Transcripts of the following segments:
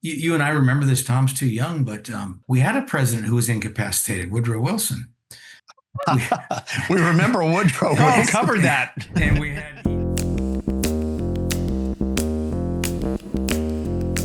you and I remember this. Tom's too young, but we had a president who was incapacitated, Woodrow Wilson. We remember Woodrow Wilson. Covered that. And we had.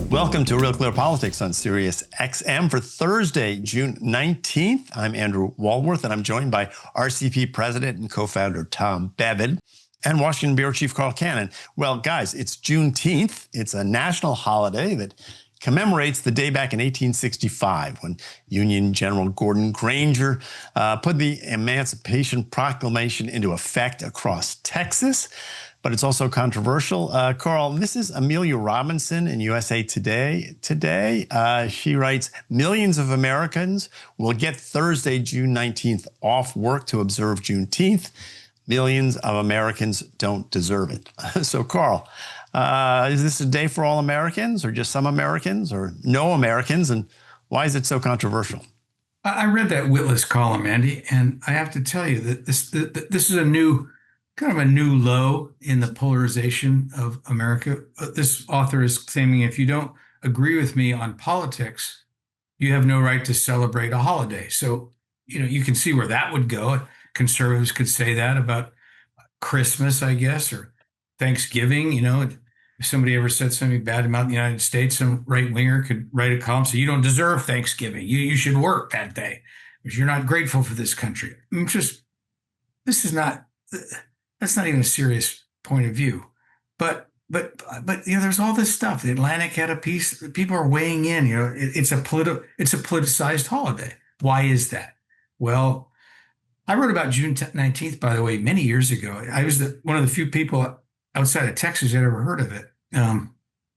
Welcome to Real Clear Politics on Sirius XM for Thursday, June 19th. I'm Andrew Walworth, and I'm joined by RCP President and co-founder Tom Bevan and Washington Bureau Chief Carl Cannon. Well, guys, it's Juneteenth. It's a national holiday that commemorates the day back in 1865 when Union General Gordon Granger put the Emancipation Proclamation into effect across Texas. But it's also controversial. Carl, this is Amelia Robinson in USA Today today. She writes, millions of Americans will get Thursday, June 19th off work to observe Juneteenth. Millions of Americans don't deserve it. So, Carl, is this a day for all Americans or just some Americans or no Americans? And why is it so controversial? I read that Witless column, Andy, and I have to tell you that this is a new low in the polarization of America. This author is claiming if you don't agree with me on politics, you have no right to celebrate a holiday. So, you can see where that would go. Conservatives could say that about Christmas, I guess, or Thanksgiving. If somebody ever said something bad about the United States, some right-winger could write a column, say, you don't deserve Thanksgiving. You should work that day because you're not grateful for this country. That's not even a serious point of view. But there's all this stuff. The Atlantic had a piece. People are weighing in. It's a politicized holiday. Why is that? Well, I wrote about June 19th, by the way, many years ago. I was one of the few people outside of Texas that ever heard of it.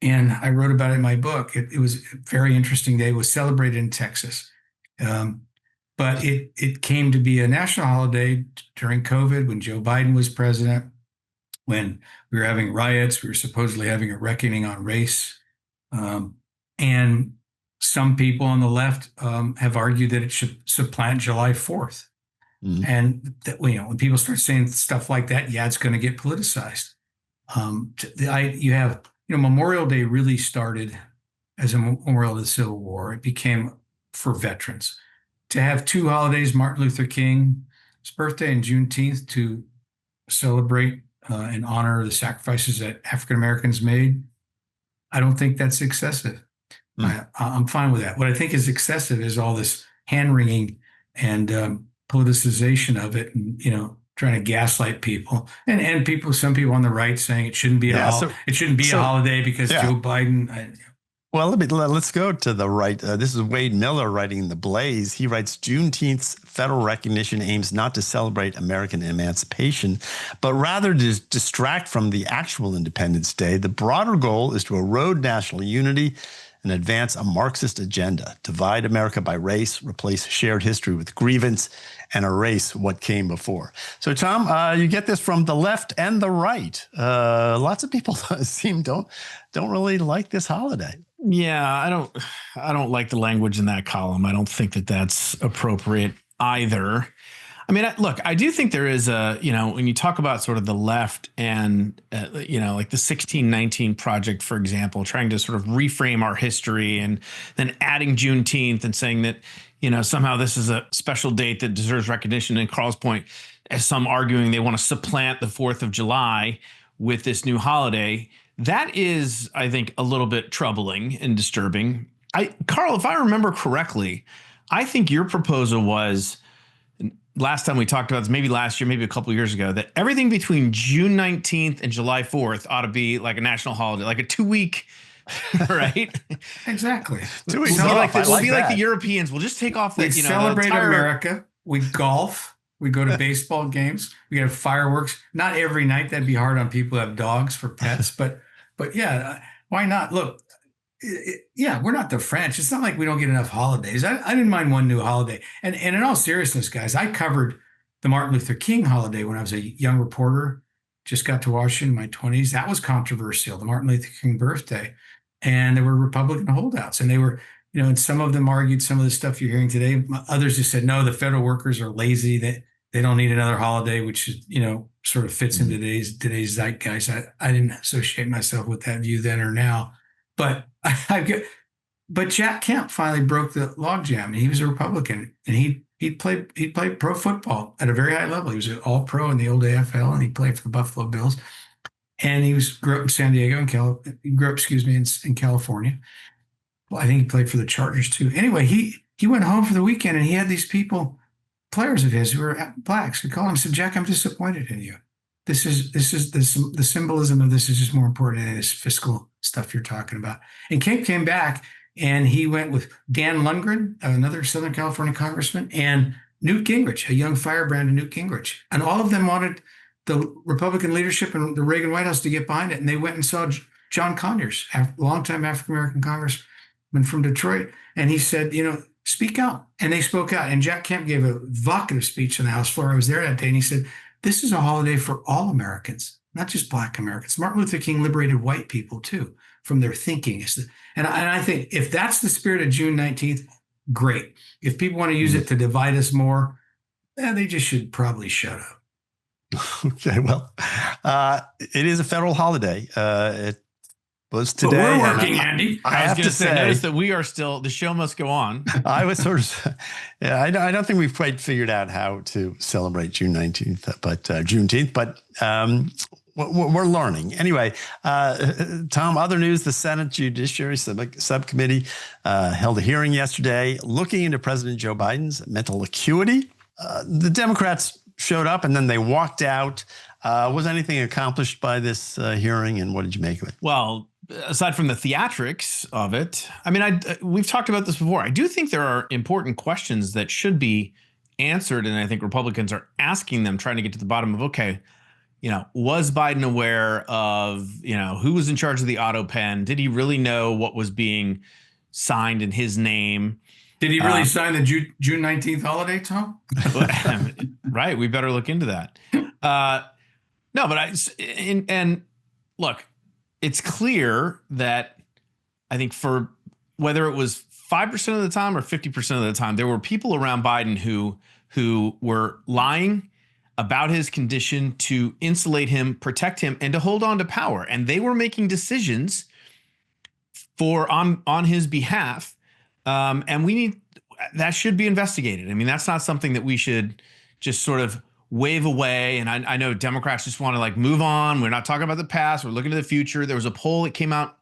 And I wrote about it in my book. It was a very interesting day. It was celebrated in Texas. But it came to be a national holiday during COVID when Joe Biden was president, when we were having riots, we were supposedly having a reckoning on race. And some people on the left have argued that it should supplant July 4th. Mm-hmm. And that, when people start saying stuff like that, it's going to get politicized. You have, Memorial Day really started as a memorial of the Civil War. It became for veterans. To have two holidays, Martin Luther King's birthday and Juneteenth, to celebrate and honor the sacrifices that African Americans made, I don't think that's excessive. I'm fine with that. What I think is excessive is all this hand-wringing and politicization of it, and trying to gaslight people, and some people on the right saying it shouldn't be a holiday because Joe Biden. Well, let's go to the right. This is Wade Miller writing in The Blaze. He writes, Juneteenth's federal recognition aims not to celebrate American emancipation, but rather to distract from the actual Independence Day. The broader goal is to erode national unity and advance a Marxist agenda, divide America by race, replace shared history with grievance, and erase what came before. So, Tom, you get this from the left and the right. Lots of people don't really like this holiday. Yeah, I don't like the language in that column. I don't think that that's appropriate either. I mean, look, I do think there is when you talk about sort of the left and, like the 1619 Project, for example, trying to sort of reframe our history and then adding Juneteenth and saying that, somehow this is a special date that deserves recognition. And Carl's point, as some arguing they want to supplant the 4th of July with this new holiday. That is, I think, a little bit troubling and disturbing. Carl, if I remember correctly, I think your proposal was, last time we talked about this, maybe last year, maybe a couple of years ago, that everything between June 19th and July 4th ought to be like a national holiday, like a 2-week, right? Exactly. 2 weeks. We'll be like the Europeans. We'll just take off the, we celebrate America. We golf. We go to baseball games. We have fireworks. Not every night. That'd be hard on people who have dogs for pets. But yeah, why not? Look, we're not the French. It's not like we don't get enough holidays. I didn't mind one new holiday. And in all seriousness, guys, I covered the Martin Luther King holiday when I was a young reporter. Just got to Washington in my 20s. That was controversial, the Martin Luther King birthday. And there were Republican holdouts. And they were, and some of them argued some of the stuff you're hearing today. Others just said, no, the federal workers are lazy. They don't need another holiday, which is, sort of fits into today's zeitgeist. I didn't associate myself with that view then or now, but but Jack Kemp finally broke the logjam, and he was a Republican, and he played pro football at a very high level. He was an all pro in the old AFL, and he played for the Buffalo Bills. And grew up in San Diego, he grew up, excuse me, in California. Well, I think he played for the Chargers too. Anyway, he went home for the weekend, and he had these people, players of his who were blacks, who called him and said, "Jack, I'm disappointed in you. The symbolism of this is just more important than this fiscal stuff you're talking about." And Kate came back, and he went with Dan Lundgren, another Southern California congressman, and Newt Gingrich, a young firebrand of Newt Gingrich. And all of them wanted the Republican leadership and the Reagan White House to get behind it. And they went and saw John Conyers, a longtime African-American congressman from Detroit. And he said, speak out. And they spoke out. And Jack Kemp gave a vocative speech on the House floor. I was there that day. And he said, this is a holiday for all Americans, not just Black Americans. Martin Luther King liberated white people, too, from their thinking. And I think if that's the spirit of June 19th, great. If people want to use it to divide us more, they just should probably shut up. Okay, well, it is a federal holiday. It was today. But we're working, Andy. I have to say, notice that we are still, the show must go on. I was sort of, I don't think we've quite figured out how to celebrate June 19th, but Juneteenth, but we're learning. Anyway, Tom, other news, the Senate Judiciary Subcommittee held a hearing yesterday looking into President Joe Biden's mental acuity. The Democrats showed up and then they walked out. Was anything accomplished by this hearing, and what did you make of it? Well, aside from the theatrics of it, I mean, we've talked about this before. I do think there are important questions that should be answered, and I think Republicans are asking them, trying to get to the bottom of, okay, was Biden aware of, who was in charge of the auto pen? Did he really know what was being signed in his name? Did he really sign the June 19th holiday, Tom? Right. We better look into that. No, but and look, it's clear that I think for whether it was 5% of the time or 50% of the time, there were people around Biden who were lying about his condition to insulate him, protect him, and to hold on to power. And they were making decisions on his behalf. And that should be investigated. I mean, that's not something that we should just sort of wave away. And I know Democrats just want to move on. We're not talking about the past. We're looking to the future. There was a poll that came out,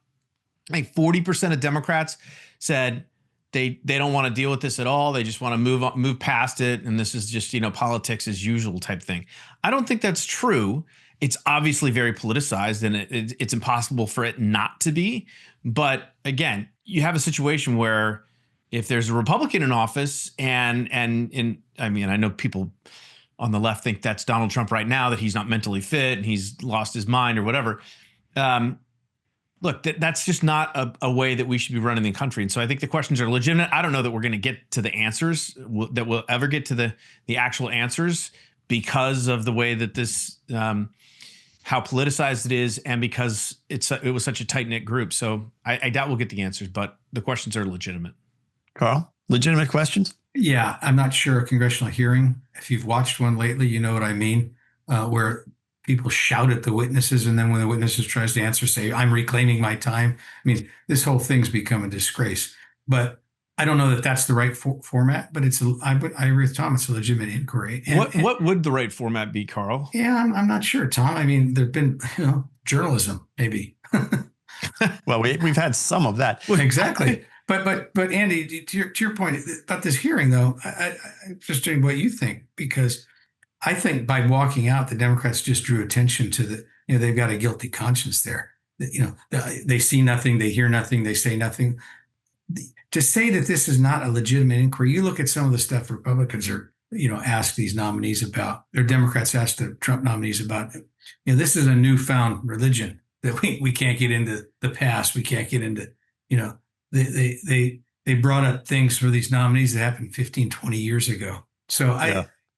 I think 40% of Democrats said they don't want to deal with this at all. They just want to move past it. And this is just, politics as usual type thing. I don't think that's true. It's obviously very politicized, and it's impossible for it not to be. But again, you have a situation where if there's a Republican in office and I mean, I know people on the left think that's Donald Trump right now, that he's not mentally fit and he's lost his mind or whatever. Look, that's just not a way that we should be running the country. And so I think the questions are legitimate. I don't know that we're going to get to the answers, that we'll ever get to the actual answers, because of the way that this, how politicized it is, and because it was such a tight-knit group. So I doubt we'll get the answers, but the questions are legitimate. Carl, legitimate questions? Yeah, I'm not sure a congressional hearing, if you've watched one lately, you know what I mean, where people shout at the witnesses, and then when the witnesses tries to answer, say, I'm reclaiming my time. I mean, this whole thing's become a disgrace. But I don't know that that's the right format, but I agree with Tom, it's a legitimate inquiry. What would the right format be, Carl? Yeah, I'm not sure, Tom. I mean, there've been, journalism, maybe. Well, we've had some of that. Well, exactly. But Andy, to your point about this hearing, though, I'm just doing what you think, because I think by walking out, the Democrats just drew attention to they've got a guilty conscience there. They see nothing, they hear nothing, they say nothing. To say that this is not a legitimate inquiry, you look at some of the stuff Republicans are, ask these nominees about, or Democrats ask the Trump nominees about. This is a newfound religion that we can't get into the past. We can't get into, they brought up things for these nominees that happened 15, 20 years ago. So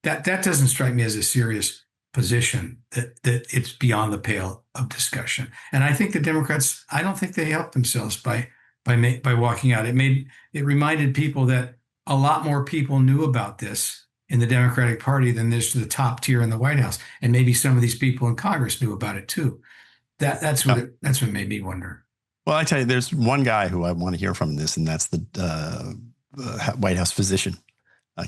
that doesn't strike me as a serious position, that it's beyond the pale of discussion. And I think the Democrats, I don't think they helped themselves by walking out. It reminded people that a lot more people knew about this in the Democratic Party than there's the top tier in the White House. And maybe some of these people in Congress knew about it too. That's what made me wonder. Well, I tell you, there's one guy who I want to hear from in this, and that's the White House physician,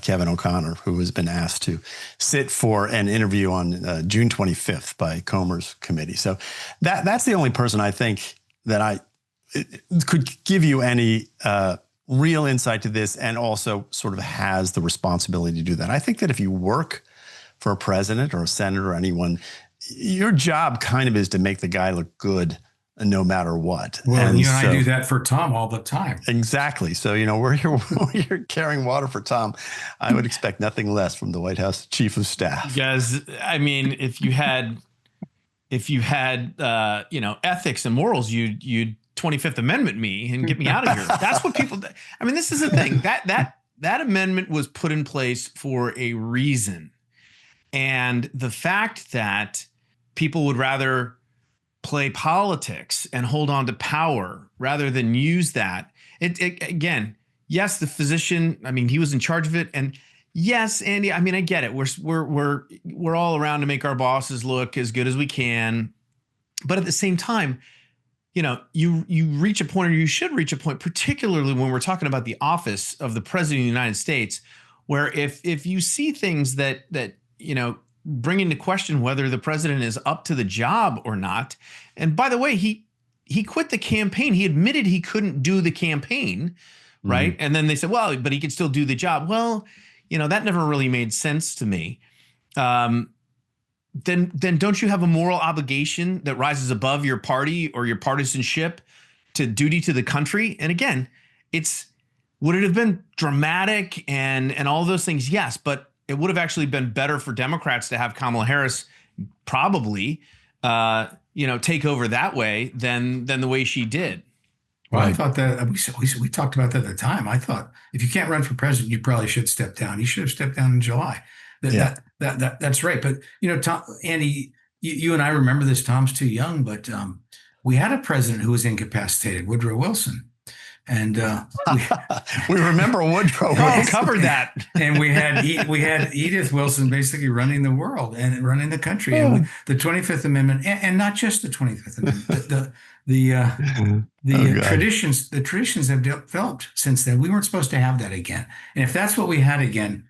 Kevin O'Connor, who has been asked to sit for an interview on June 25th by Comer's committee. So that's the only person I think that could give you any real insight to this, and also sort of has the responsibility to do that. I think that if you work for a president or a senator or anyone, your job kind of is to make the guy look good no matter what. Well, and I do that for Tom all the time. Exactly. So, we're here carrying water for Tom. I would expect nothing less from the White House chief of staff. Because, I mean, if you had ethics and morals, you'd 25th Amendment me and get me out of here. That's what people, I mean, this is the thing, that amendment was put in place for a reason. And the fact that people would rather play politics and hold on to power rather than use that. Again, yes, the physician, I mean, he was in charge of it. And yes, Andy, I mean, I get it. We're all around to make our bosses look as good as we can. But at the same time, you reach a point, or you should reach a point, particularly when we're talking about the office of the president of the United States, where if you see things that bring into question whether the president is up to the job or not. And by the way, he quit the campaign. He admitted he couldn't do the campaign, right? And then they said, well, but he could still do the job. Well, that never really made sense to me. Then don't you have a moral obligation that rises above your party or your partisanship to duty to the country? And again, would it have been dramatic and all those things? Yes, but it would have actually been better for Democrats to have Kamala Harris probably, take over that way than the way she did. Well, right. I thought that we talked about that at the time. I thought if you can't run for president, you probably should step down. You should have stepped down in July. That's right. But Tom, Andy, you and I remember this. Tom's too young, but we had a president who was incapacitated, Woodrow Wilson. And we remember Woodrow Wilson. Covered that. And we had Edith Wilson basically running the world and running the country. Yeah. And the 25th Amendment, and not just the 25th Amendment, the traditions have developed since then. We weren't supposed to have that again. And if that's what we had again,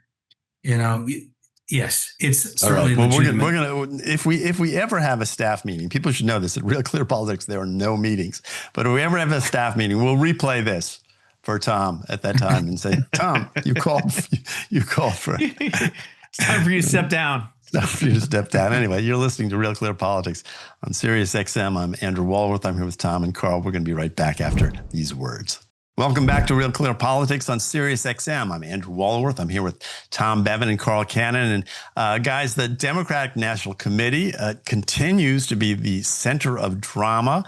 yes, it's certainly legitimate. We're gonna if we ever have a staff meeting, people should know this at Real Clear Politics. There are no meetings, but if we ever have a staff meeting, we'll replay this for Tom at that time and say, Tom, you called for it. It's time for you to step down. It's time for you to step down. Anyway, you're listening to Real Clear Politics on Sirius XM. I'm Andrew Walworth. I'm here with Tom and Carl. We're going to be right back after these words. Welcome back to Real Clear Politics on Sirius XM. I'm Andrew Walworth. I'm here with Tom Bevan and Carl Cannon. And guys, the Democratic National Committee continues to be the center of drama.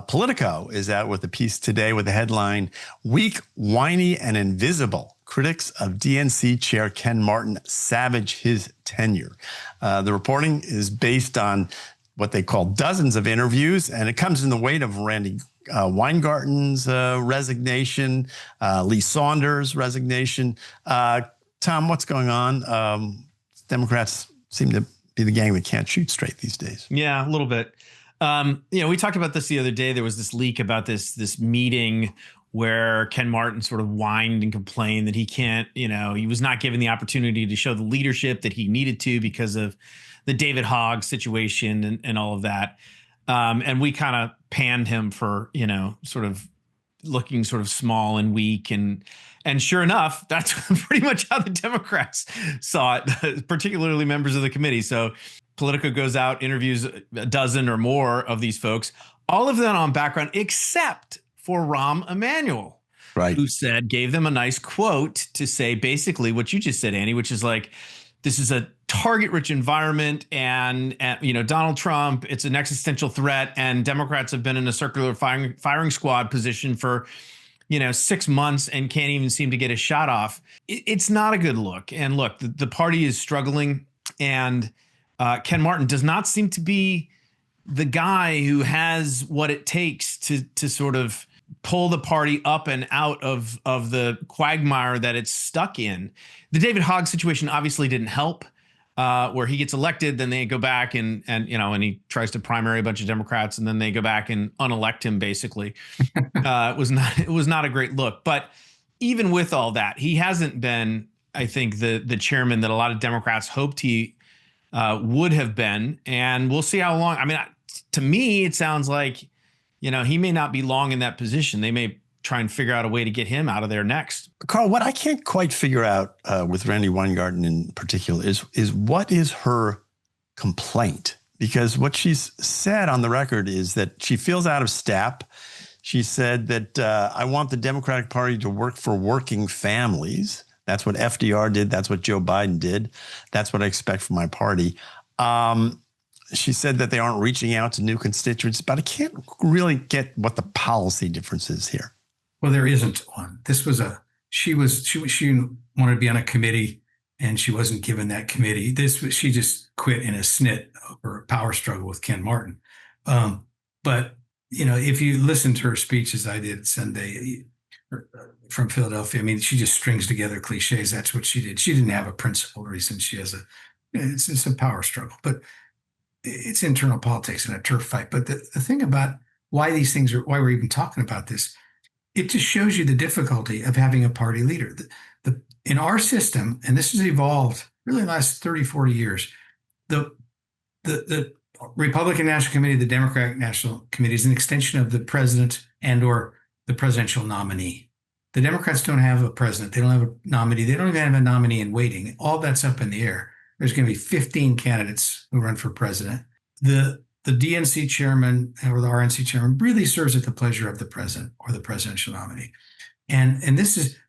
Politico is out with a piece today with the headline, Weak, Whiny, and Invisible. Critics of DNC Chair Ken Martin savage his tenure. The reporting is based on what they call dozens of interviews, and it comes in the wake of Randy Weingarten's resignation, Lee Saunders' resignation. Tom, what's going on? Democrats seem to be the gang that can't shoot straight these days. Yeah, a little bit. We talked about this the other day. There was this leak about this meeting where Ken Martin sort of whined and complained that he can't, he was not given the opportunity to show the leadership that he needed to because of the David Hogg situation and all of that. And we kind of panned him for, sort of looking sort of small and weak. And sure enough, that's pretty much how the Democrats saw it, particularly members of the committee. So Politico goes out, interviews a dozen or more of these folks, all of them on background, except for Rahm Emanuel, right, who gave them a nice quote to say basically what you just said, Andy, which is like, this is a target-rich environment, and Donald Trump, it's an existential threat, and Democrats have been in a circular firing squad position for 6 months and can't even seem to get a shot off. It's not a good look. And look, the party is struggling, and Ken Martin does not seem to be the guy who has what it takes to sort of pull the party up and out of the quagmire that it's stuck in. The David Hogg situation obviously didn't help. where he gets elected, then they go back and he tries to primary a bunch of Democrats, and then they go back and unelect him. Basically, it was not a great look. But even with all that, he hasn't been, I think, the chairman that a lot of Democrats hoped he would have been. And we'll see how long. I mean, to me, it sounds like, he may not be long in that position. They may try and figure out a way to get him out of there next. Carl, what I can't quite figure out with Randi Weingarten in particular is what is her complaint? Because what she's said on the record is that she feels out of step. She said that I want the Democratic Party to work for working families. That's what FDR did. That's what Joe Biden did. That's what I expect from my party. She said that they aren't reaching out to new constituents, but I can't really get what the policy difference is here. Well, there isn't one. This was she wanted to be on a committee, and she wasn't given that committee. She just quit in a snit over a power struggle with Ken Martin. But if you listen to her speech, as I did Sunday from Philadelphia, I mean, she just strings together cliches. That's what she did. She didn't have a principled reason. She has it's a power struggle, but it's internal politics and a turf fight. But the thing about why we're even talking about this, it just shows you the difficulty of having a party leader. In our system, and this has evolved really in the last 30, 40 years, the Republican National Committee, the Democratic National Committee is an extension of the president and or the presidential nominee. The Democrats don't have a president. They don't have a nominee. They don't even have a nominee in waiting. All that's up in the air. There's going to be 15 candidates who run for president. The DNC chairman or the RNC chairman really serves at the pleasure of the president or the presidential nominee. And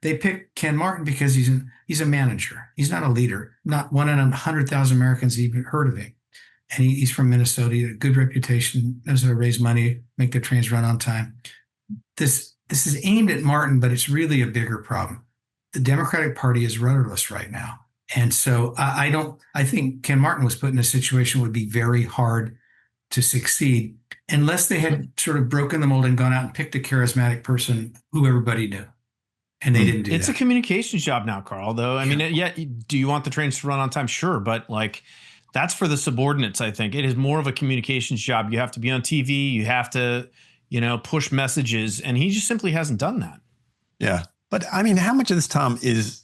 they picked Ken Martin because he's a manager. He's not a leader. Not one in 100,000 Americans even heard of him. And he's from Minnesota. He had a good reputation, knows how to raise money, make the trains run on time. This is aimed at Martin, but it's really a bigger problem. The Democratic Party is rudderless right now. And so I think Ken Martin was put in a situation that would be very hard to succeed unless they had sort of broken the mold and gone out and picked a charismatic person who everybody knew. And they didn't do It's that. a communications job now, Carl, though. I mean, do you want the trains to run on time? Sure. But that's for the subordinates, I think. It is more of a communications job. You have to be on TV. You have to, push messages. And he just simply hasn't done that. Yeah. But I mean, how much of this, Tom, is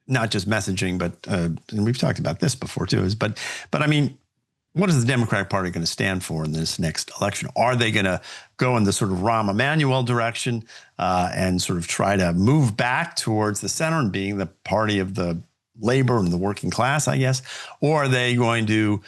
not just messaging, but and we've talked about this before too, but I mean, what is the Democratic Party going to stand for in this next election? Are they going to go in the sort of Rahm Emanuel direction and sort of try to move back towards the center and being the party of the labor and the working class, I guess? Or are they going to,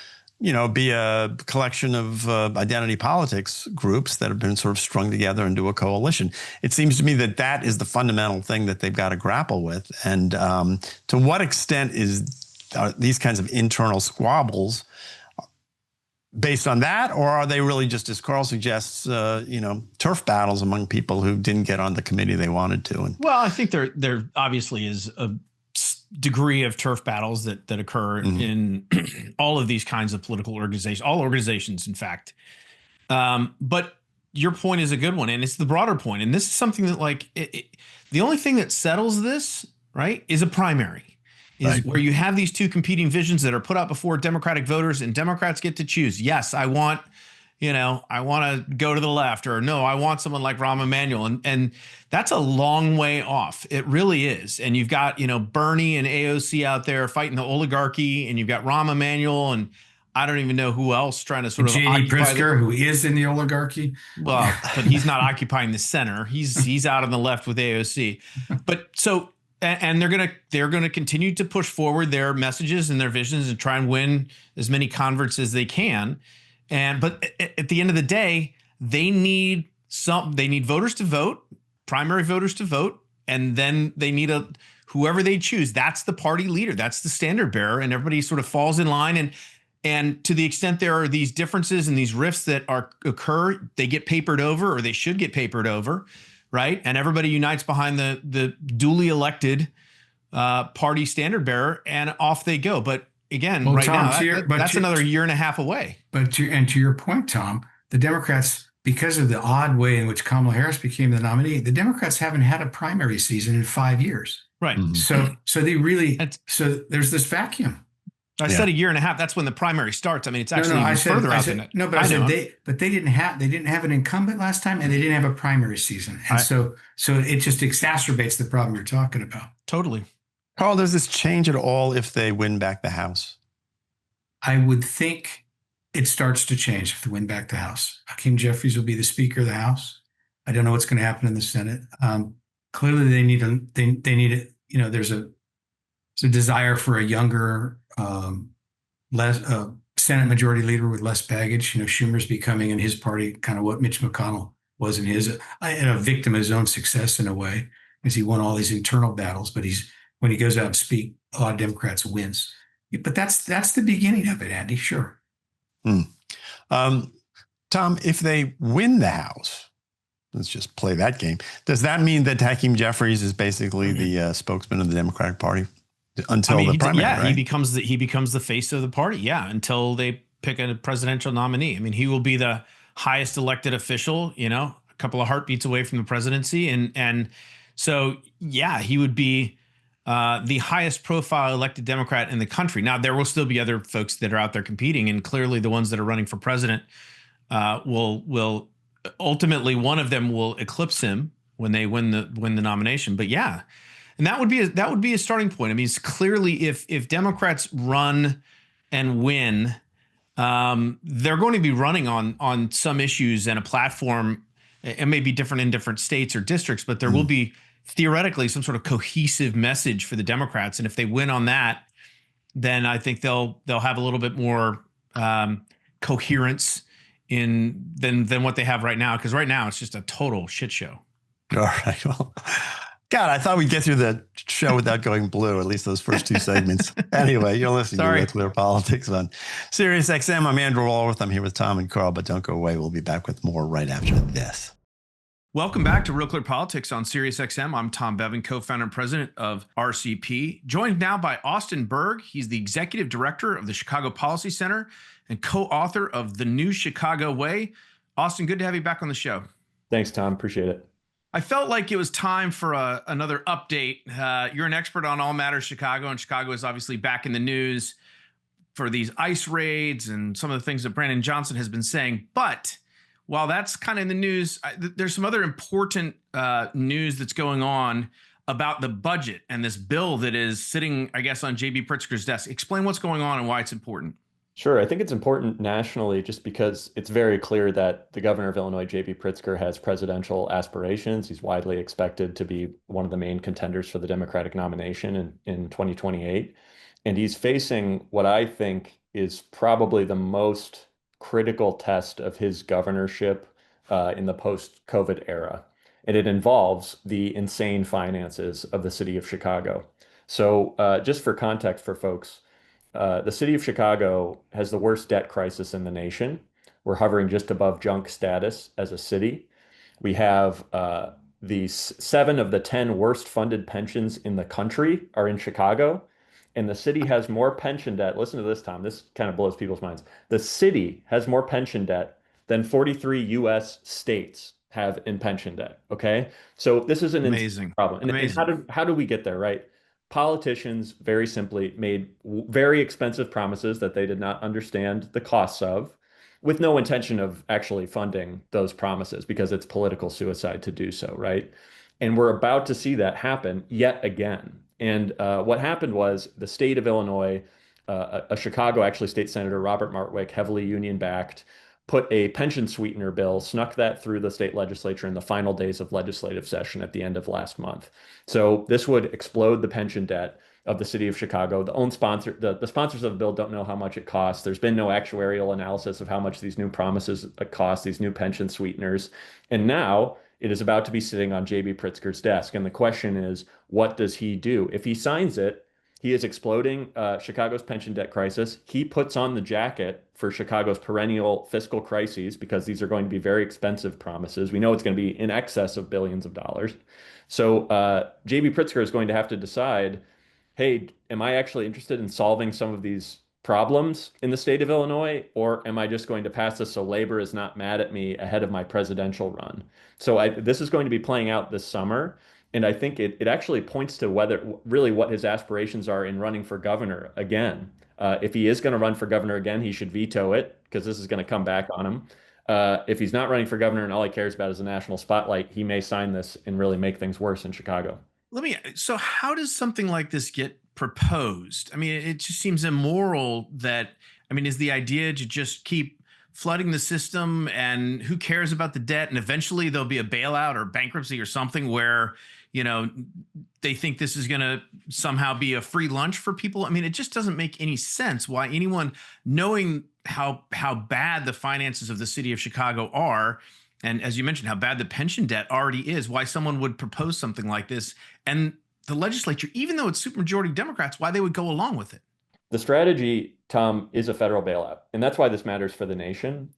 be a collection of identity politics groups that have been sort of strung together into a coalition? It seems to me that is the fundamental thing that they've got to grapple with. And to what extent are these kinds of internal squabbles based on that, or are they really just, as Carl suggests, turf battles among people who didn't get on the committee they wanted to? Well, I think there obviously is a degree of turf battles that occur in all of these kinds of political organizations, all organizations, in fact. But your point is a good one, and it's the broader point. And this is something that, the only thing that settles this, right, is a primary. Where you have these two competing visions that are put out before Democratic voters, and Democrats get to choose. Yes, I want to go to the left, or no, I want someone like Rahm Emanuel. And that's a long way off. It really is. And you've got, Bernie and AOC out there fighting the oligarchy, and you've got Rahm Emanuel, and I don't even know who else trying to sort of J.D. Pritzker, who is in the oligarchy. Well, but he's not occupying the center. He's out on the left with AOC. But so, and they're gonna continue to push forward their messages and their visions and try and win as many converts as they can. But at the end of the day, they need voters to vote, primary voters to vote, and then they need whoever they choose. That's the party leader. That's the standard bearer, and everybody sort of falls in line. And to the extent there are these differences and these rifts that occur, they get papered over, or they should get papered over. Right. And everybody unites behind the duly elected party standard bearer, and off they go. But again, Tom, now, that's another year and a half away. But to your point, Tom, the Democrats, because of the odd way in which Kamala Harris became the nominee, the Democrats haven't had a primary season in 5 years. Right. So there's this vacuum. I Yeah. said a year and a half. That's when the primary starts. I mean, it's No, actually even further I out said than that. no, but I I said know. they didn't have an incumbent last time, and they didn't have a primary season, and I so it just exacerbates the problem you're talking about. totally. Carl, does this change at all if they win back the House? I would think it starts to change if they win back the House. Hakeem Jeffries will be the Speaker of the House. I don't know what's going to happen in the Senate. Clearly, they need it. You know, there's a desire for a younger, less Senate Majority Leader with less baggage. You know, Schumer's becoming in his party kind of what Mitch McConnell was in his, and a victim of his own success in a way, because he won all these internal battles. But when he goes out and speak, a lot of Democrats wins. But that's the beginning of it, Andy. Sure. Tom, if they win the House, let's just play that game. Does that mean that Hakeem Jeffries is basically the spokesman of the Democratic Party until the primary? Yeah, right? he becomes the face of the party. Yeah, until they pick a presidential nominee. I mean, he will be the highest elected official. You know, a couple of heartbeats away from the presidency, and so yeah, he would be the highest profile elected Democrat in the country. Now, there will still be other folks that are out there competing, and clearly the ones that are running for president will ultimately, one of them will eclipse him when they win the nomination. But yeah, and that would be a starting point. I mean, it's clearly if Democrats run and win, they're going to be running on some issues and a platform. It may be different in different states or districts, but there will be theoretically some sort of cohesive message for the Democrats. And if they win on that, then I think they'll have a little bit more coherence than what they have right now. Because right now it's just a total shit show. All right. Well, God, I thought we'd get through the show without going blue, at least those first two segments. Anyway, you're listening to Real Clear Politics on Sirius XM. I'm Andrew Walworth. I'm here with Tom and Carl, but don't go away. We'll be back with more right after this. Welcome back to Real Clear Politics on Sirius XM. I'm Tom Bevan, co-founder and president of RCP, joined now by Austin Berg. He's the executive director of the Chicago Policy Center and co-author of The New Chicago Way. Austin, good to have you back on the show. Thanks, Tom. Appreciate it. I felt like it was time for another update. You're an expert on all matters Chicago, and Chicago is obviously back in the news for these ICE raids and some of the things that Brandon Johnson has been saying. But while that's kind of in the news, there's some other important news that's going on about the budget and this bill that is sitting, I guess, on J.B. Pritzker's desk. Explain what's going on and why it's important. Sure. I think it's important nationally just because it's very clear that the governor of Illinois, J.B. Pritzker, has presidential aspirations. He's widely expected to be one of the main contenders for the Democratic nomination in 2028. And he's facing what I think is probably the most critical test of his governorship in the post-COVID era. And it involves the insane finances of the city of Chicago. So just for context for folks, the city of Chicago has the worst debt crisis in the nation. We're hovering just above junk status as a city. We have the 7 of the 10 worst funded pensions in the country are in Chicago. And the city has more pension debt. Listen to this, Tom. This kind of blows people's minds. The city has more pension debt than 43 U.S. states have in pension debt. Okay. So this is an amazing problem. And how do we get there, right? Politicians very simply made very expensive promises that they did not understand the costs of, with no intention of actually funding those promises because it's political suicide to do so, right? And we're about to see that happen yet again. And what happened was the state of Illinois, a Chicago actually state senator, Robert Martwick, heavily union backed, put a pension sweetener bill, snuck that through the state legislature in the final days of legislative session at the end of last month. So this would explode the pension debt of the city of Chicago. The sponsors of the bill don't know how much it costs. There's been no actuarial analysis of how much these new promises cost, these new pension sweeteners. And now it is about to be sitting on J.B. Pritzker's desk. And the question is, what does he do? If he signs it, he is exploding Chicago's pension debt crisis. He puts on the jacket for Chicago's perennial fiscal crises because these are going to be very expensive promises. We know it's going to be in excess of billions of dollars. So J.B. Pritzker is going to have to decide, hey, am I actually interested in solving some of these problems in the state of Illinois, or am I just going to pass this so labor is not mad at me ahead of my presidential run? So this is going to be playing out this summer. And I think it actually points to whether really what his aspirations are in running for governor again. If he is going to run for governor again, he should veto it because this is going to come back on him. If he's not running for governor and all he cares about is a national spotlight, he may sign this and really make things worse in Chicago. So how does something like this get proposed? I mean, it just seems immoral that, I mean, is the idea to just keep flooding the system and who cares about the debt? And eventually there'll be a bailout or bankruptcy or something where, they think this is going to somehow be a free lunch for people. I mean, it just doesn't make any sense why anyone, knowing how bad the finances of the city of Chicago are, and as you mentioned, how bad the pension debt already is, why someone would propose something like this. And the legislature, even though it's supermajority Democrats, why they would go along with it. The strategy, Tom, is a federal bailout. And that's why this matters for the nation.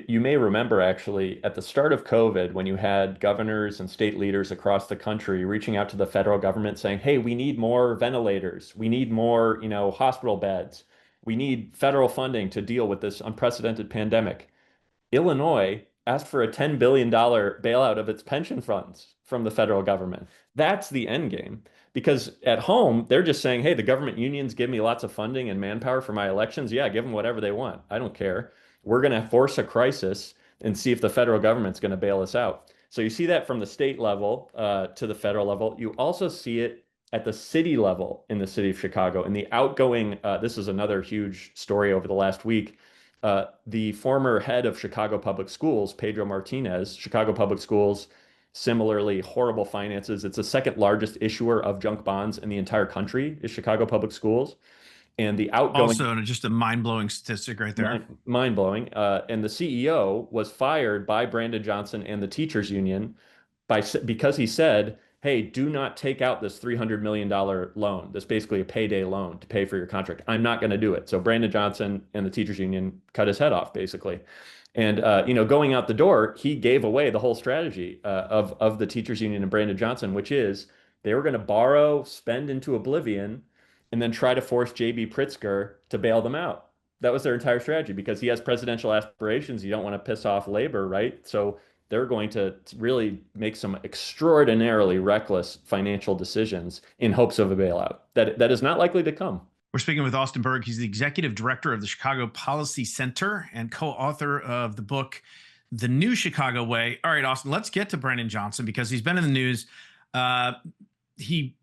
You may remember, actually, at the start of COVID, when you had governors and state leaders across the country reaching out to the federal government saying, hey, we need more ventilators. We need more, hospital beds. We need federal funding to deal with this unprecedented pandemic. Illinois asked for a $10 billion bailout of its pension funds from the federal government. That's the end game. Because at home, they're just saying, hey, the government unions give me lots of funding and manpower for my elections. Yeah, give them whatever they want. I don't care. We're going to force a crisis and see if the federal government's going to bail us out. So you see that from the state level to the federal level. You also see it at the city level in the city of Chicago. And the outgoing, this is another huge story over the last week. The former head of Chicago Public Schools, Pedro Martinez, Chicago Public Schools, similarly horrible finances. It's the second largest issuer of junk bonds in the entire country is Chicago Public Schools. And the outgoing... Also, just a mind-blowing statistic right there. Mind-blowing. And the CEO was fired by Brandon Johnson and the teachers union because he said, hey, do not take out this $300 million loan. That's basically a payday loan to pay for your contract. I'm not going to do it. So Brandon Johnson and the teachers union cut his head off, basically. And, going out the door, he gave away the whole strategy of the teachers union and Brandon Johnson, which is they were going to borrow, spend into oblivion, and then try to force J.B. Pritzker to bail them out. That was their entire strategy because he has presidential aspirations. You don't want to piss off labor, right? So they're going to really make some extraordinarily reckless financial decisions in hopes of a bailout. That is not likely to come. We're speaking with Austin Berg. He's the executive director of the Chicago Policy Center and co-author of the book, The New Chicago Way. All right, Austin, let's get to Brandon Johnson because he's been in the news. He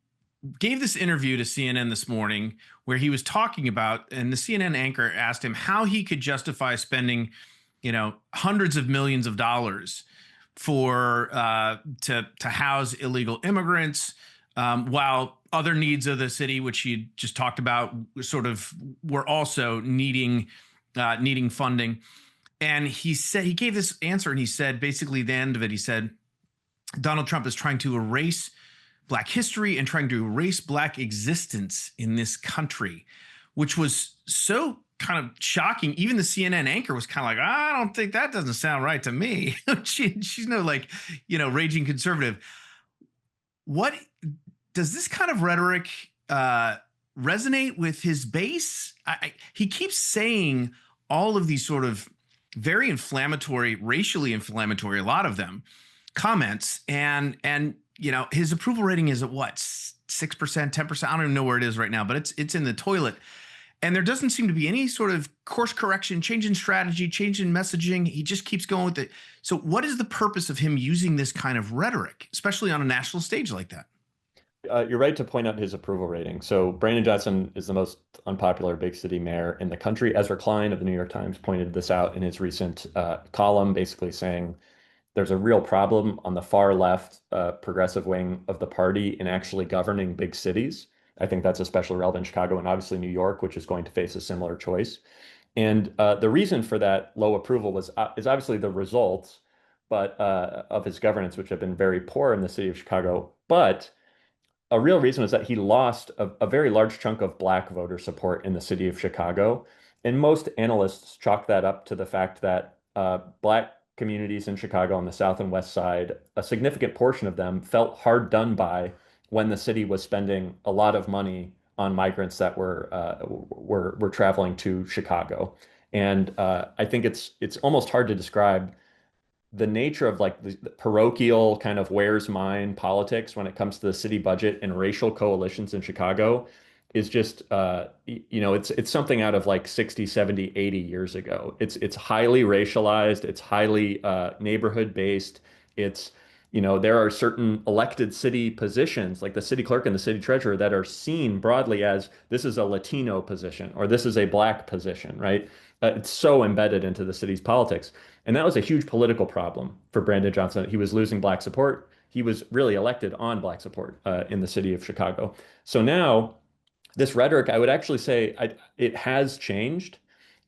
gave this interview to CNN this morning where he was talking about, and the CNN anchor asked him how he could justify spending, hundreds of millions of dollars for to house illegal immigrants, while other needs of the city, which he just talked about, sort of were also needing funding. And he gave this answer, and he said, basically, the end of it, he said, Donald Trump is trying to erase Black history and trying to erase Black existence in this country, which was so kind of shocking. Even the CNN anchor was kind of like, I don't think that doesn't sound right to me. She's no raging conservative. What does this kind of rhetoric resonate with his base? He keeps saying all of these sort of very inflammatory, racially inflammatory, a lot of them, comments, and his approval rating is at what, 6%, 10%? I don't even know where it is right now, but it's in the toilet. And there doesn't seem to be any sort of course correction, change in strategy, change in messaging. He just keeps going with it. So what is the purpose of him using this kind of rhetoric, especially on a national stage like that? You're right to point out his approval rating. So Brandon Johnson is the most unpopular big city mayor in the country. Ezra Klein of the New York Times pointed this out in his recent column, basically saying there's a real problem on the far left progressive wing of the party in actually governing big cities. I think that's especially relevant in Chicago and obviously New York, which is going to face a similar choice. And the reason for that low approval is obviously the results, but of his governance, which have been very poor in the city of Chicago. But a real reason is that he lost a very large chunk of Black voter support in the city of Chicago. And most analysts chalk that up to the fact that Black communities in Chicago on the South and West Side, a significant portion of them felt hard done by when the city was spending a lot of money on migrants that were traveling to Chicago. And I think it's almost hard to describe the nature of like the parochial kind of where's mine politics when it comes to the city budget and racial coalitions in Chicago is just it's something out of like 60, 70, 80 years ago. It's highly racialized, it's highly neighborhood based. It's there are certain elected city positions like the city clerk and the city treasurer that are seen broadly as this is a Latino position or this is a black position, right? It's so embedded into the city's politics. And that was a huge political problem for Brandon Johnson. He was losing black support. He was really elected on black support in the city of Chicago. So now this rhetoric, I would actually say it has changed.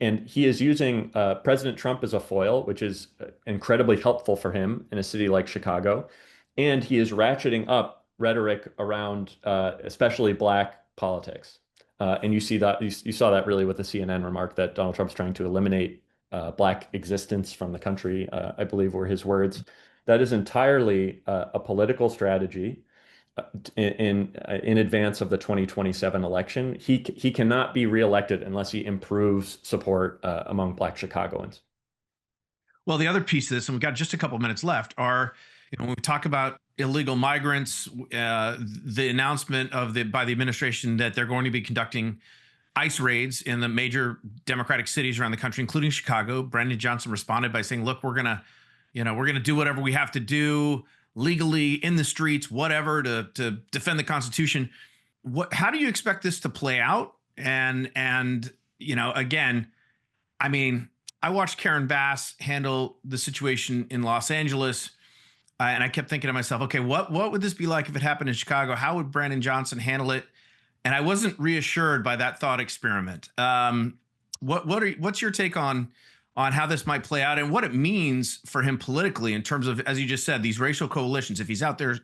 And he is using President Trump as a foil, which is incredibly helpful for him in a city like Chicago. And he is ratcheting up rhetoric around especially black politics. And you see that you saw that really with the CNN remark that Donald Trump's trying to eliminate black existence from the country, I believe were his words. That is entirely a political strategy in advance of the 2027 election. He cannot be reelected unless he improves support among Black Chicagoans. Well, the other piece of this, and we've got just a couple minutes left, are when we talk about illegal migrants, the announcement by the administration that they're going to be conducting ICE raids in the major Democratic cities around the country, including Chicago. Brandon Johnson responded by saying, "Look, we're gonna do whatever we have to do legally in the streets, whatever, to defend the Constitution." How do you expect this to play out? And again, I mean, I watched Karen Bass handle the situation in Los Angeles, and I kept thinking to myself, okay, what would this be like if it happened in Chicago? How would Brandon Johnson handle it? And I wasn't reassured by that thought experiment. What's your take on how this might play out and what it means for him politically in terms of, as you just said, these racial coalitions? If he's out there,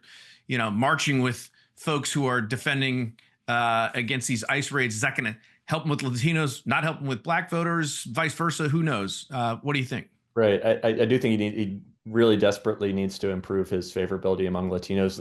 marching with folks who are defending against these ICE raids, is that going to help him with Latinos, not help him with black voters, vice versa? Who knows? What do you think? Right. I do think he really desperately needs to improve his favorability among Latinos.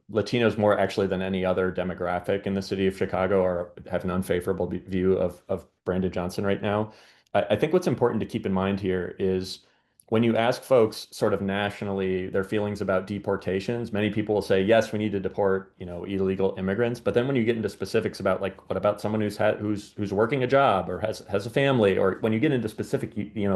Latinos more actually than any other demographic in the city of Chicago have an unfavorable view of Brandon Johnson right now. I think what's important to keep in mind here is when you ask folks sort of nationally their feelings about deportations, many people will say, yes, we need to deport, illegal immigrants. But then when you get into specifics about like, what about someone who's working a job or has a family, or when you get into specific,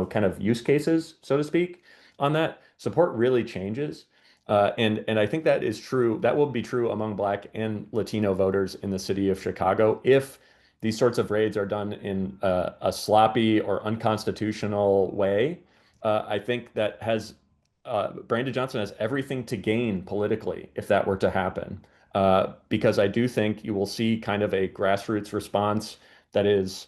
kind of use cases, so to speak, on that, support really changes. And I think that is true. That will be true among Black and Latino voters in the city of Chicago if these sorts of raids are done in a sloppy or unconstitutional way. I think that Brandon Johnson has everything to gain politically if that were to happen, because I do think you will see kind of a grassroots response that is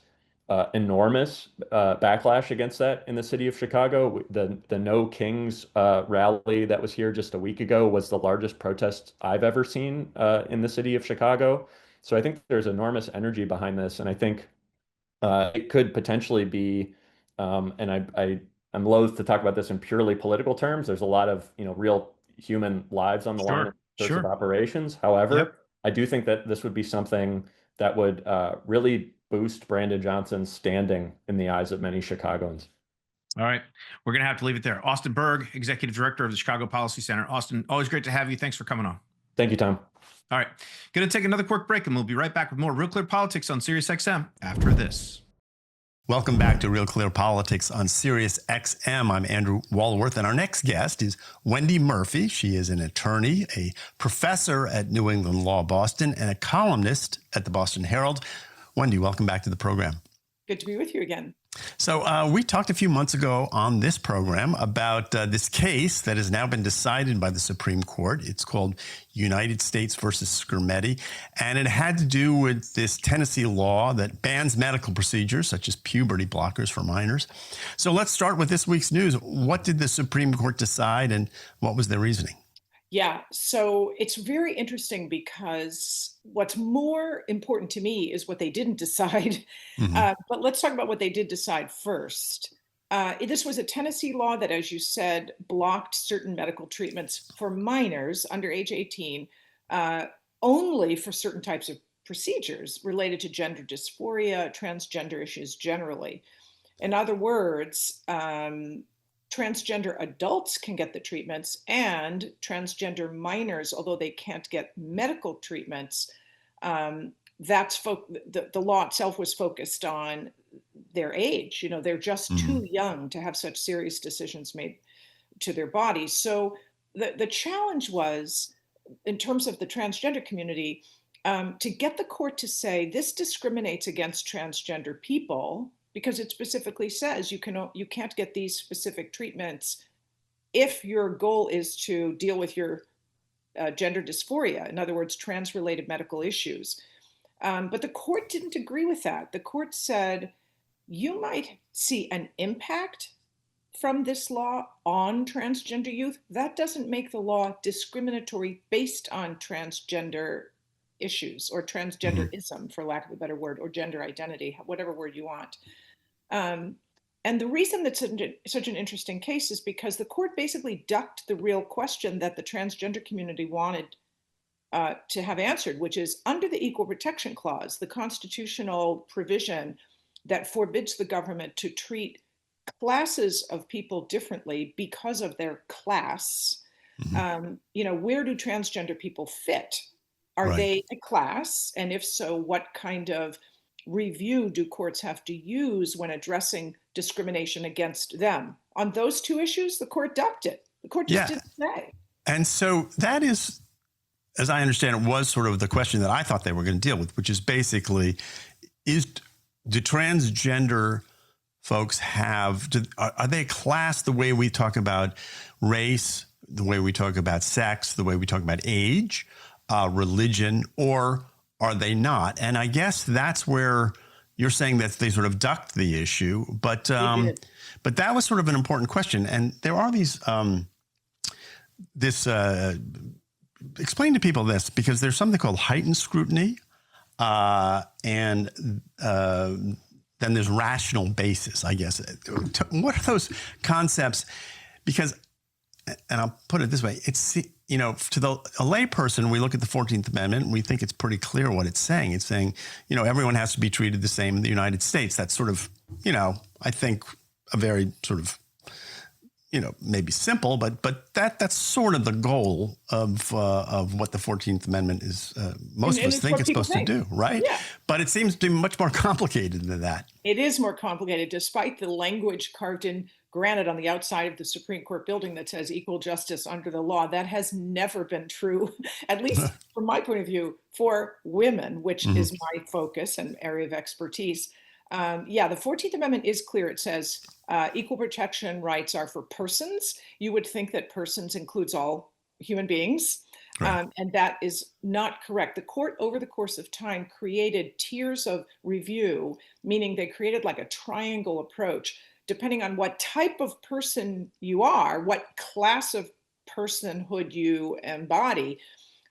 enormous backlash against that in the city of Chicago. The No Kings rally that was here just a week ago was the largest protest I've ever seen in the city of Chicago. So I think there's enormous energy behind this, and I think it could potentially be, and I'm loath to talk about this in purely political terms. There's a lot of real human lives on the line in sorts of operations. However, I do think that this would be something that would really boost Brandon Johnson's standing in the eyes of many Chicagoans. All right. We're going to have to leave it there. Austin Berg, Executive Director of the Chicago Policy Center. Austin, always great to have you. Thanks for coming on. Thank you, Tom. All right. Going to take another quick break, and we'll be right back with more Real Clear Politics on SiriusXM after this. Welcome back to Real Clear Politics on SiriusXM. I'm Andrew Walworth, and our next guest is Wendy Murphy. She is an attorney, a professor at New England Law Boston, and a columnist at the Boston Herald. Wendy, welcome back to the program. Good to be with you again. So we talked a few months ago on this program about this case that has now been decided by the Supreme Court. It's called United States versus Skrmetti, and it had to do with this Tennessee law that bans medical procedures such as puberty blockers for minors. So let's start with this week's news. What did the Supreme Court decide, and what was their reasoning? Yeah, so it's very interesting because what's more important to me is what they didn't decide. But let's talk about what they did decide first. This was a Tennessee law that, as you said, blocked certain medical treatments for minors under age 18, only for certain types of procedures related to gender dysphoria, transgender issues generally. In other words, transgender adults can get the treatments, and transgender minors, although they can't get medical treatments, the law itself was focused on their age. You know, they're just too young to have such serious decisions made to their bodies. So the challenge was, in terms of the transgender community, to get the court to say this discriminates against transgender people, because it specifically says you can't get these specific treatments if your goal is to deal with your gender dysphoria, in other words, trans-related medical issues. But the court didn't agree with that. The court said you might see an impact from this law on transgender youth. That doesn't make the law discriminatory based on transgender issues or transgenderism, for lack of a better word, or gender identity, whatever word you want. And the reason that's such an interesting case is because the court basically ducked the real question that the transgender community wanted to have answered, which is, under the Equal Protection Clause, the constitutional provision that forbids the government to treat classes of people differently because of their class. Where do transgender people fit? Are they a class? And if so, what kind of review do courts have to use when addressing discrimination against them? On those two issues, the court ducked it. The court just didn't say. And so that is, as I understand it, was sort of the question that I thought they were going to deal with, which is basically, do transgender folks are they a class the way we talk about race, the way we talk about sex, the way we talk about age, religion, or are they not? And I guess that's where you're saying that they sort of ducked the issue, but that was sort of an important question. And there are these, explain to people this, because there's something called heightened scrutiny, and then there's rational basis, I guess. What are those concepts? Because, and I'll put it this way, it's, to a layperson, we look at the 14th Amendment and we think it's pretty clear what it's saying. It's saying, everyone has to be treated the same in the United States. That's sort of, I think a very sort of, maybe simple, but that's sort of the goal of what the 14th Amendment is. Most of us think it's supposed to do, right? Yeah. But it seems to be much more complicated than that. It is more complicated, despite the language carved in granite on the outside of the Supreme Court building that says equal justice under the law. That has never been true, at least from my point of view, for women, which is my focus and area of expertise. The 14th Amendment is clear. It says equal protection rights are for persons. You would think that persons includes all human beings. Right. And that is not correct. The court, over the course of time, created tiers of review, meaning they created like a triangle approach. Depending on what type of person you are, what class of personhood you embody,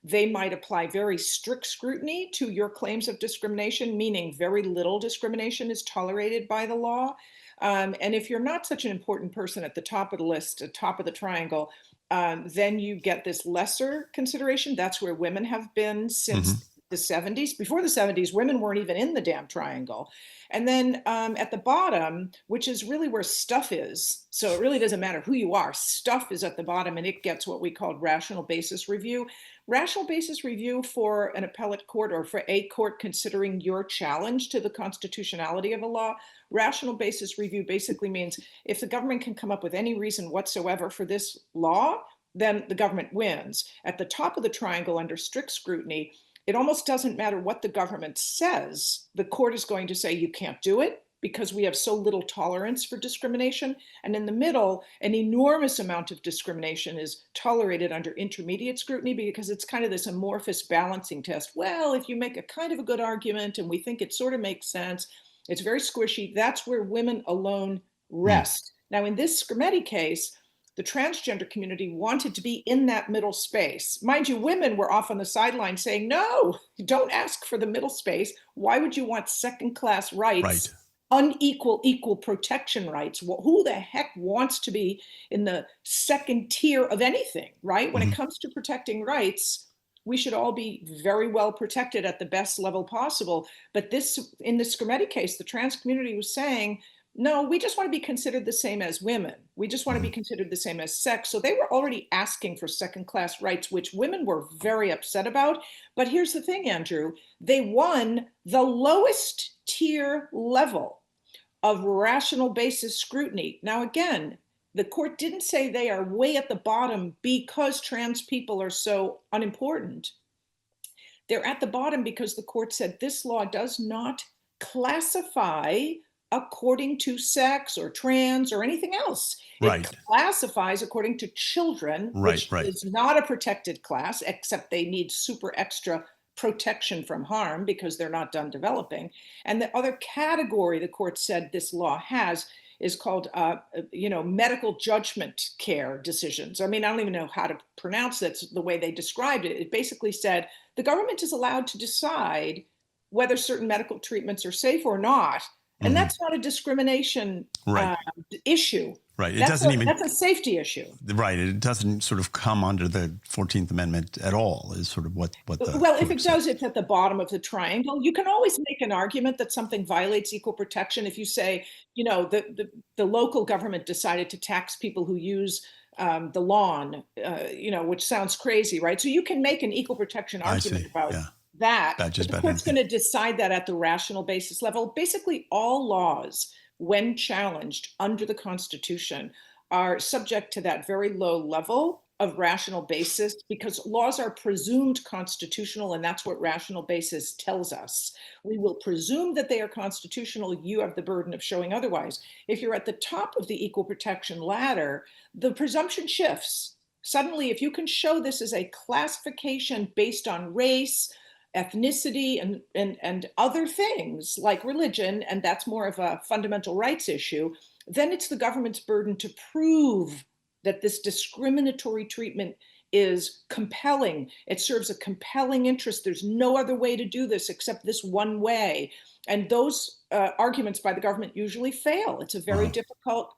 they might apply very strict scrutiny to your claims of discrimination, meaning very little discrimination is tolerated by the law. And if you're not such an important person at the top of the list, at top of the triangle, then you get this lesser consideration. That's where women have been since the 70s. Before the 70s, women weren't even in the damn triangle. And then at the bottom, which is really where stuff is, so it really doesn't matter who you are, stuff is at the bottom, and it gets what we call rational basis review. Rational basis review for an appellate court or for a court considering your challenge to the constitutionality of a law, rational basis review basically means if the government can come up with any reason whatsoever for this law, then the government wins. At the top of the triangle under strict scrutiny, it almost doesn't matter what the government says. The court is going to say you can't do it because we have so little tolerance for discrimination. And in the middle, an enormous amount of discrimination is tolerated under intermediate scrutiny because it's kind of this amorphous balancing test. Well, if you make a kind of a good argument and we think it sort of makes sense, it's very squishy. That's where women alone rest. Now, in this Scrimetti case, the transgender community wanted to be in that middle space. Mind you, women were off on the sideline saying, no, don't ask for the middle space. Why would you want second-class rights, unequal, equal protection rights? Well, who the heck wants to be in the second tier of anything, right? When it comes to protecting rights, we should all be very well protected at the best level possible. But this, in the Scrimetti case, the trans community was saying, no, we just want to be considered the same as women. We just want to be considered the same as sex. So they were already asking for second-class rights, which women were very upset about. But here's the thing, Andrew, they won the lowest tier level of rational basis scrutiny. Now, again, the court didn't say they are way at the bottom because trans people are so unimportant. They're at the bottom because the court said this law does not classify according to sex or trans or anything else. Right. It classifies according to children, which is not a protected class, except they need super extra protection from harm because they're not done developing. And the other category the court said this law has is called, medical judgment care decisions. I mean, I don't even know how to pronounce that. The way they described it, it basically said the government is allowed to decide whether certain medical treatments are safe or not. And that's not a discrimination issue. Right. That's a safety issue. Right. It doesn't sort of come under the 14th Amendment at all, is sort of what the. Well, if it does, it's at the bottom of the triangle. You can always make an argument that something violates equal protection if you say, the local government decided to tax people who use the lawn, which sounds crazy, right? So you can make an equal protection argument about that. But the court's going to decide that at the rational basis level. Basically, all laws, when challenged under the Constitution, are subject to that very low level of rational basis because laws are presumed constitutional, and that's what rational basis tells us. We will presume that they are constitutional. You have the burden of showing otherwise. If you're at the top of the equal protection ladder, the presumption shifts. Suddenly, if you can show this is a classification based on race, ethnicity, and other things like religion, and that's more of a fundamental rights issue, then it's the government's burden to prove that this discriminatory treatment is compelling. It serves a compelling interest. There's no other way to do this except this one way. And those arguments by the government usually fail. It's a very difficult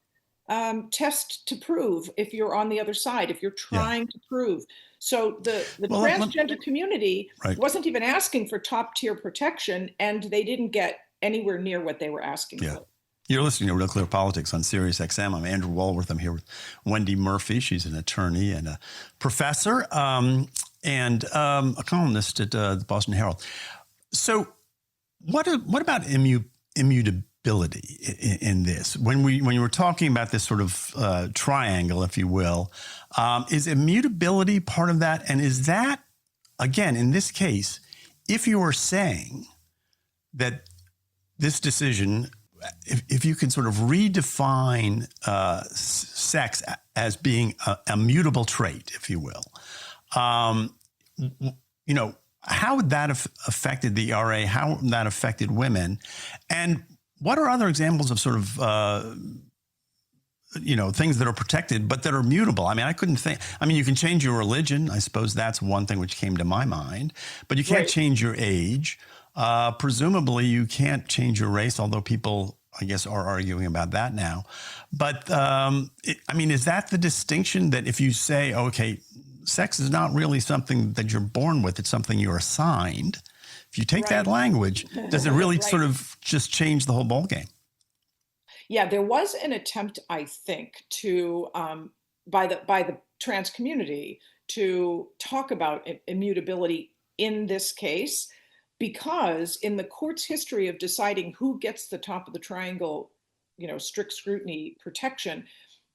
test to prove if you're on the other side, if you're trying to prove. So the transgender community wasn't even asking for top tier protection, and they didn't get anywhere near what they were asking for. You're listening to Real Clear Politics on Sirius XM. I'm Andrew Walworth. I'm here with Wendy Murphy. She's an attorney and a professor and a columnist at the Boston Herald. So what about immutability in this? When you were talking about this sort of triangle, if you will, is immutability part of that? And is that, again, in this case, if you are saying that this decision, if you can sort of redefine sex as being a mutable trait, if you will, how would that have affected the ERA? How would that affected women? And what are other examples of sort of, things that are protected but that are mutable? I mean, you can change your religion. I suppose that's one thing which came to my mind, but you can't change your age. Presumably you can't change your race, although people, I guess, are arguing about that now. But is that the distinction, that if you say, okay, sex is not really something that you're born with, it's something you're assigned. If you take that language, does it really sort of just change the whole ballgame? Yeah, there was an attempt, I think, to by the trans community to talk about immutability in this case, because in the court's history of deciding who gets the top of the triangle, strict scrutiny protection,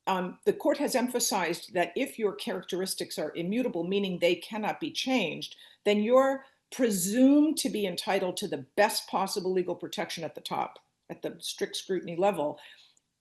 the court has emphasized that if your characteristics are immutable, meaning they cannot be changed, then you're presumed to be entitled to the best possible legal protection at the top, at the strict scrutiny level.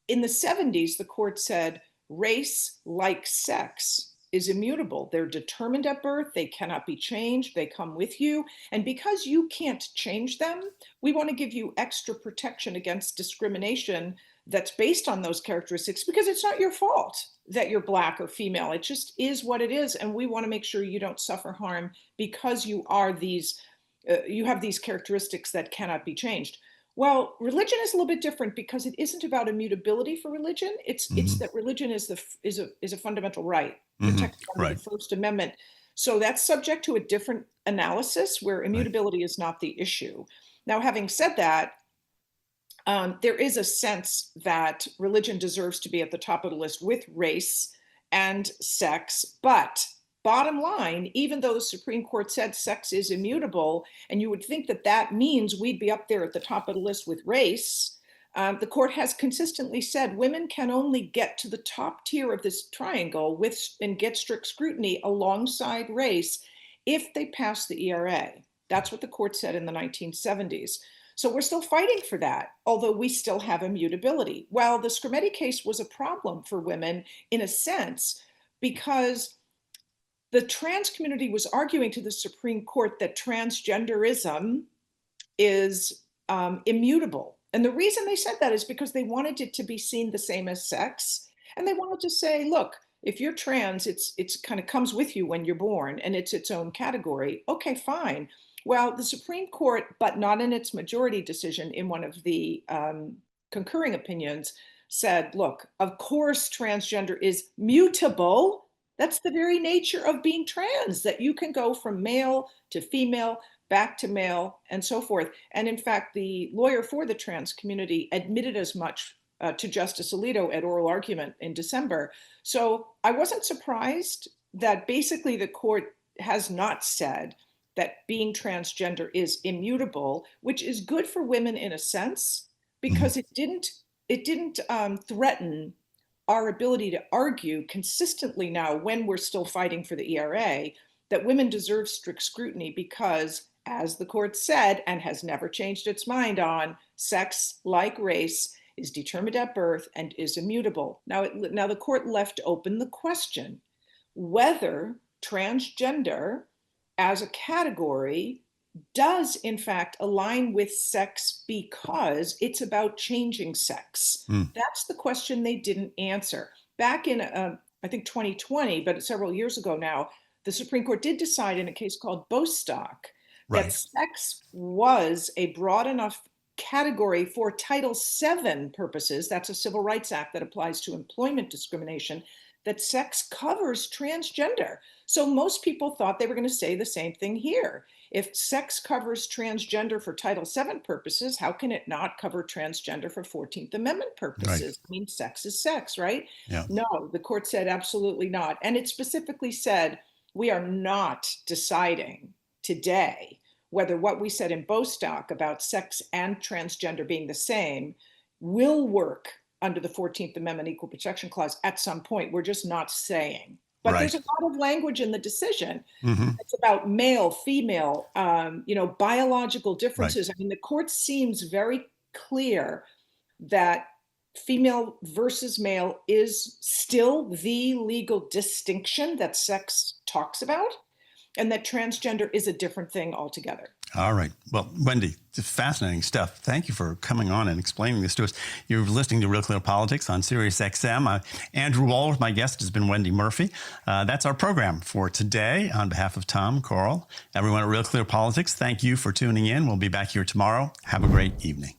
In the 70s, the court said race, like sex, is immutable. They're determined at birth. They cannot be changed. They come with you. And because you can't change them, we want to give you extra protection against discrimination that's based on those characteristics, because it's not your fault that you're Black or female. It just is what it is. And we want to make sure you don't suffer harm because you are you have these characteristics that cannot be changed. Well, religion is a little bit different because it isn't about immutability for religion. It's that religion is a fundamental right protected under the First Amendment. So that's subject to a different analysis where immutability is not the issue. Now, having said that, there is a sense that religion deserves to be at the top of the list with race and sex. But bottom line, even though the Supreme Court said sex is immutable, and you would think that that means we'd be up there at the top of the list with race, the court has consistently said women can only get to the top tier of this triangle and get strict scrutiny alongside race if they pass the ERA. That's what the court said in the 1970s. So we're still fighting for that, although we still have immutability. Well, the Scrimetti case was a problem for women in a sense, because the trans community was arguing to the Supreme Court that transgenderism is immutable. And the reason they said that is because they wanted it to be seen the same as sex. And they wanted to say, look, if you're trans, it's kind of comes with you when you're born and it's its own category. Okay, fine. Well, the Supreme Court, but not in its majority decision, in one of the concurring opinions, said, look, of course, transgender is mutable. That's the very nature of being trans, that you can go from male to female, back to male, and so forth. And in fact, the lawyer for the trans community admitted as much to Justice Alito at oral argument in December. So I wasn't surprised that basically the court has not said that being transgender is immutable, which is good for women in a sense, because it didn't threaten our ability to argue consistently now, when we're still fighting for the ERA, that women deserve strict scrutiny because, as the court said, and has never changed its mind on, sex, like race, is determined at birth and is immutable. Now the court left open the question whether transgender as a category does in fact align with sex because it's about changing sex. That's the question they didn't answer. Back in, I think 2020, but several years ago now, the Supreme Court did decide in a case called Bostock that sex was a broad enough category for Title VII purposes. That's a Civil Rights Act that applies to employment discrimination, that sex covers transgender. So most people thought they were going to say the same thing here. If sex covers transgender for Title VII purposes, how can it not cover transgender for 14th Amendment purposes? Right. I mean, sex is sex, right? Yeah. No, the court said absolutely not. And it specifically said, we are not deciding today whether what we said in Bostock about sex and transgender being the same will work under the 14th Amendment Equal Protection Clause at some point. We're just not saying. But there's a lot of language in the decision. It's about male, female, biological differences. I mean, the court seems very clear that female versus male is still the legal distinction that sex talks about, and that transgender is a different thing altogether. All right. Well, Wendy, it's fascinating stuff. Thank you for coming on and explaining this to us. You're listening to Real Clear Politics on Sirius XM. Andrew Walworth, my guest, has been Wendy Murphy. That's our program for today. On behalf of Tom, Coral, everyone at Real Clear Politics, thank you for tuning in. We'll be back here tomorrow. Have a great evening.